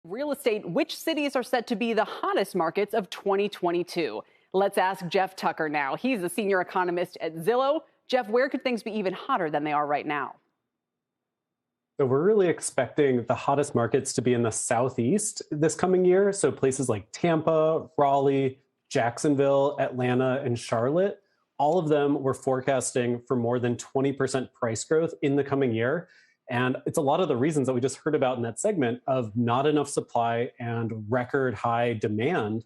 Real estate, which cities are set to be the hottest markets of 2022? Let's ask Jeff Tucker now. He's a senior economist at Zillow. Jeff, where could things be even hotter than they are right now? So we're really expecting the hottest markets to be in the Southeast this coming year. So places like Tampa, Raleigh, Jacksonville, Atlanta, and Charlotte. All of them were forecasting for more than 20% price growth in the coming year. And it's a lot of the reasons that we just heard about in that segment of not enough supply and record high demand.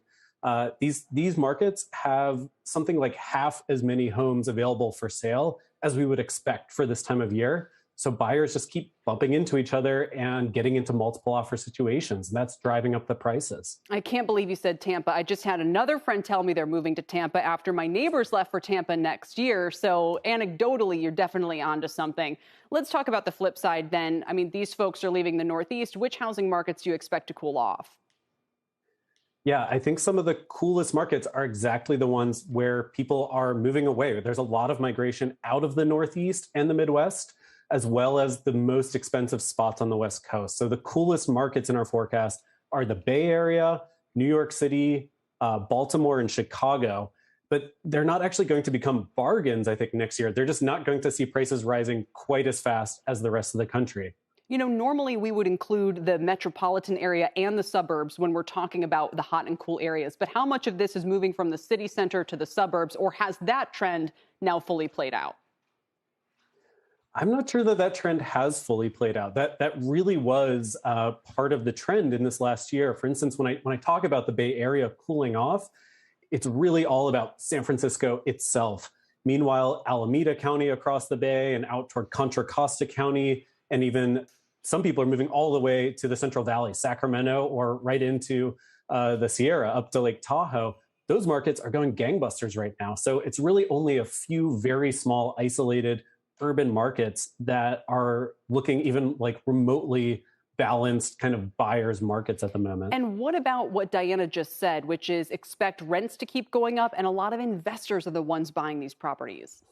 These markets have something like half as many homes available for sale as we would expect for this time of year. So buyers just keep bumping into each other and getting into multiple offer situations. And that's driving up the prices. I can't believe you said Tampa. I just had another friend tell me they're moving to Tampa after my neighbors left for Tampa next year. So anecdotally, you're definitely onto something. Let's talk about the flip side then. I mean, these folks are leaving the Northeast. Which housing markets do you expect to cool off? Yeah, I think some of the coolest markets are exactly the ones where people are moving away. There's a lot of migration out of the Northeast and the Midwest, as well as the most expensive spots on the West Coast. So the coolest markets in our forecast are the Bay Area, New York City, Baltimore, and Chicago. But they're not actually going to become bargains, I think, next year. They're just not going to see prices rising quite as fast as the rest of the country. You know, normally we would include the metropolitan area and the suburbs when we're talking about the hot and cool areas. But how much of this is moving from the city center to the suburbs, or has that trend now fully played out? I'm not sure that trend has fully played out. That really was part of the trend in this last year. For instance, when I talk about the Bay Area cooling off, it's really all about San Francisco itself. Meanwhile, Alameda County across the bay and out toward Contra Costa County, and even some people are moving all the way to the Central Valley, Sacramento, or right into the Sierra up to Lake Tahoe. Those markets are going gangbusters right now. So it's really only a few very small, isolated urban markets that are looking even like remotely balanced kind of buyers markets at the moment. And what about what Diana just said, which is expect rents to keep going up, and a lot of investors are the ones buying these properties?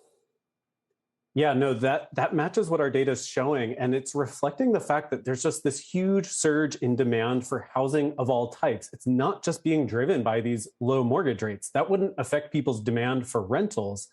Yeah, no, that matches what our data is showing. And it's reflecting the fact that there's just this huge surge in demand for housing of all types. It's not just being driven by these low mortgage rates. That wouldn't affect people's demand for rentals.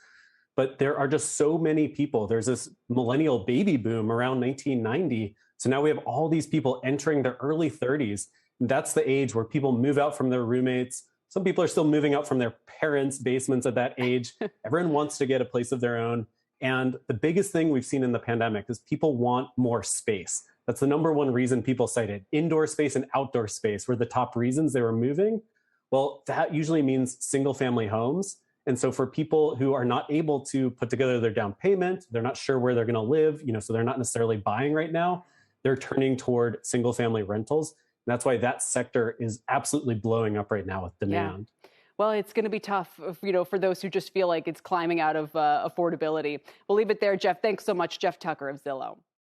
But there are just so many people. There's this millennial baby boom around 1990. So now we have all these people entering their early 30s. And that's the age where people move out from their roommates. Some people are still moving out from their parents' basements at that age. Everyone wants to get a place of their own. And the biggest thing we've seen in the pandemic is people want more space. That's the number one reason people cited. Indoor space and outdoor space were the top reasons they were moving. Well, that usually means single family homes. And so for people who are not able to put together their down payment, they're not sure where they're going to live, so they're not necessarily buying right now, they're turning toward single family rentals. And that's why that sector is absolutely blowing up right now with demand. Yeah. Well, it's going to be tough, for those who just feel like it's climbing out of affordability. We'll leave it there, Jeff. Thanks so much, Jeff Tucker of Zillow.